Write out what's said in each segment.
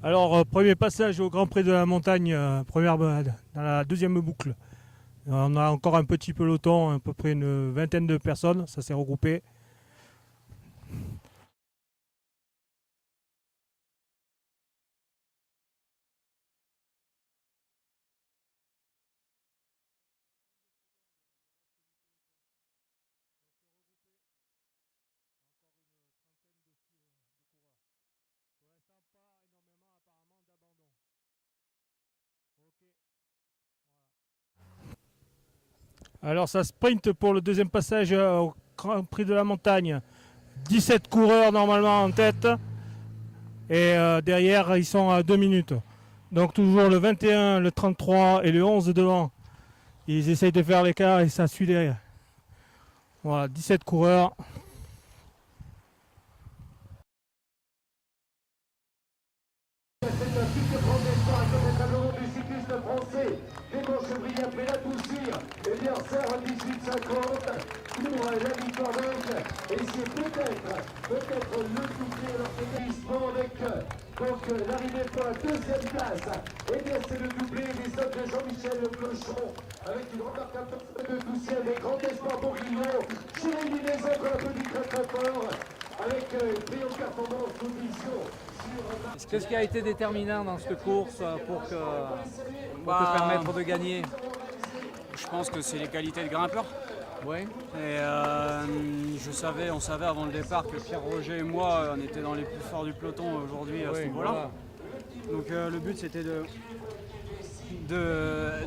Alors, premier passage au Grand Prix de la Montagne, dans la deuxième boucle. On a encore un petit peloton, à peu près une vingtaine de personnes, ça s'est regroupé. Alors ça sprint pour le deuxième passage au Grand Prix de la Montagne. 17 coureurs normalement en tête. Et derrière, ils sont à 2 minutes. Donc toujours le 21, le 33 et le 11 devant. Ils essayent de faire l'écart et ça suit derrière. Voilà, 17 coureurs. Pour la victoire et c'est peut-être le doublé alors avec l'arrivée pour la deuxième place. Et bien c'est le doublé des hommes de Jean-Michel Clochon avec une remarquable de Douciel et grand espoir pour Guillaume. Jérémy Maison qu'on applaudit très fort avec une brillante performance de vision. Qu'est-ce qui a été déterminant dans cette course pour te permettre de gagner? Je pense que c'est les qualités de grimpeur. Oui. Et on savait avant le départ que Pierre Roger et moi, on était dans les plus forts du peloton aujourd'hui à ce niveau-là. Voilà. Donc le but c'était de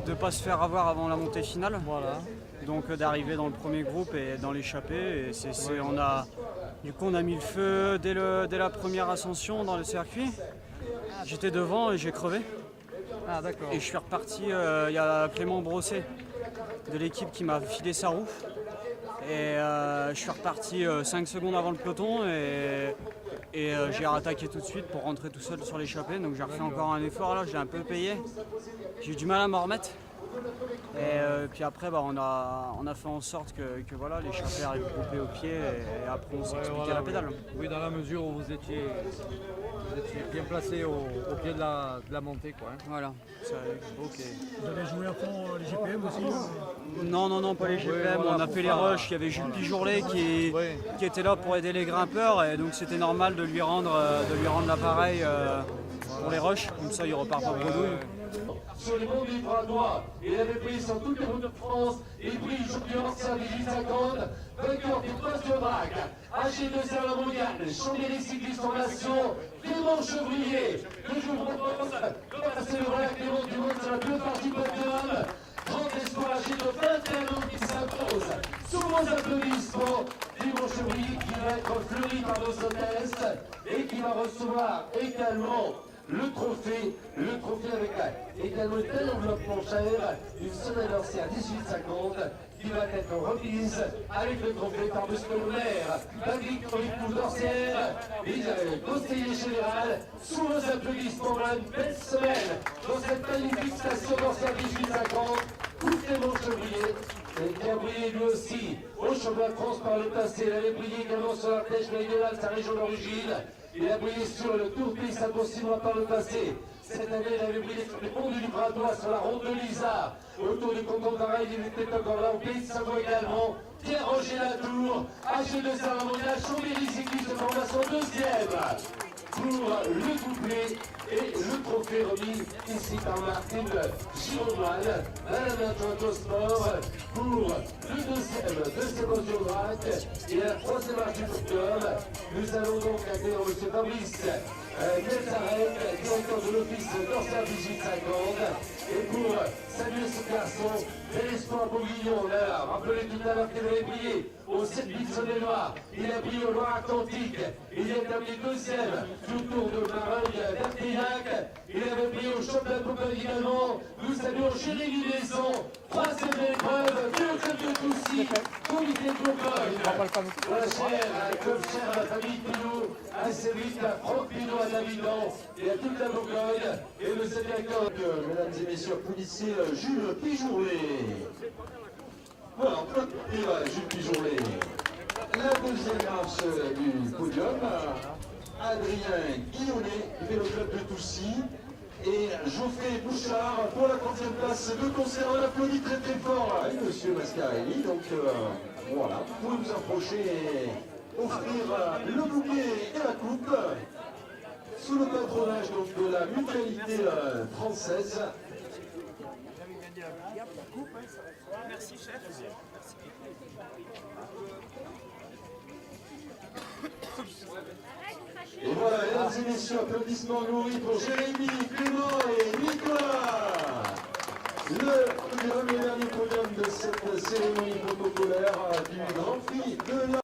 ne pas se faire avoir avant la montée finale. Voilà. Donc d'arriver dans le premier groupe et dans l'échappée. Du coup on a mis le feu dès la première ascension dans le circuit. J'étais devant et j'ai crevé. Ah d'accord. Et je suis reparti, il y a Clément Brosset de l'équipe qui m'a filé sa roue. Et je suis reparti 5 secondes avant le peloton et j'ai rattaqué tout de suite pour rentrer tout seul sur l'échappée. Donc j'ai refait encore un effort là, j'ai un peu payé. J'ai eu du mal à m'en remettre. Et puis après on a fait en sorte que voilà, l'échappée arrive coupée au pied et après on s'est expliqué la pédale. Oui, dans la mesure où vous étiez bien placé au pied de la montée, quoi. Hein. Voilà. Ok. Vous avez joué à fond les GPM aussi? Non, pas les GPM. Voilà, on a fait les rushs. Il y avait Jules Pijourlet qui était là pour aider les grimpeurs. Et donc c'était normal de lui rendre l'appareil pour les rushs. Comme ça, il repart pas bredouille. Sur les monts du Bras-Droit, il avait pris sur toutes les routes de France, il brille Julien Ancien 1850, vainqueur du poste de drague, AG2R la mondiale, Chambéry Cycliste Formation, Clément Chevrier, que je vous propose de passer le relais Clément du monde sur la deux parties podium, grand espoir âgé de 21 ans qui s'impose, sous vos applaudissements, Clément Chevrier qui va être fleuri par nos hôtesses et qui va recevoir également le trophée avec également une belle enveloppe planchère, une semaine ancienne 1850 qui va être remise avec le trophée par monsieur le maire, Patrick Couricou d'Orsière, conseiller général, sous vos applaudissements, voilà une belle semaine dans cette magnifique station d'Orsière 1850, pour Clément Chevrier. Et qui a brillé lui aussi au championnat de France par le passé. Il avait brillé également sur l'Ardèche méridionale, sa région d'origine. Il a brillé sur le Tour Pays Saint-Simois par le passé. Cette année, il avait brillé sur les ponts du Livradois, sur la ronde de Lisa. Autour du canton d'Arreil, il était encore là. Au Pays de Savoie également. Pierre-Roger Latour, AG2R la mondiale, Chambéry Cycliste de Formation deuxième. Pour le doublé et le trophée remis ici par Martine Girondoine, madame adjointe au sport, pour le deuxième de ces mesures droites et la troisième marche du podium. Nous allons donc accueillir M. Fabrice Nelzarek, directeur de l'office d'Orsière 1850. Et pour saluer ce garçon, bel espoir Bourguignon, on a rappelé tout à l'heure qu'il avait brillé au 7 Saône-et-Loire, il a brillé au Loire-Atlantique, il a terminé deuxième du Tour de Mareuil-Vertillac, il avait brillé au championnat de Bourgogne également. Nous saluons Jérémy Maison, troisième épreuve, Dieu de Toussy, comité de Bourgogne. La chère à la famille Pinot, assez vite à Franck Pinot à Davidan et à toute la Bourgogne, et le directeur, mesdames et messieurs, policier Jules Pijourlet. Voilà, on peut applaudir Jules Pijourlet. La deuxième marche du podium. Adrien Guillonnet du Vélo Club de Toussy et Geoffrey Bouchard pour la 30e place de concert. On applaudit très très fort Monsieur Mascarelli. Donc voilà, vous pouvez vous approcher et offrir le bouquet et la coupe sous le patronage donc, de la mutualité française. Merci chef. Et voilà, mesdames et messieurs, applaudissements nourris pour Jérémy, Clément et Nicolas. Le dernier podium de cette cérémonie protocolaire du Grand Prix de la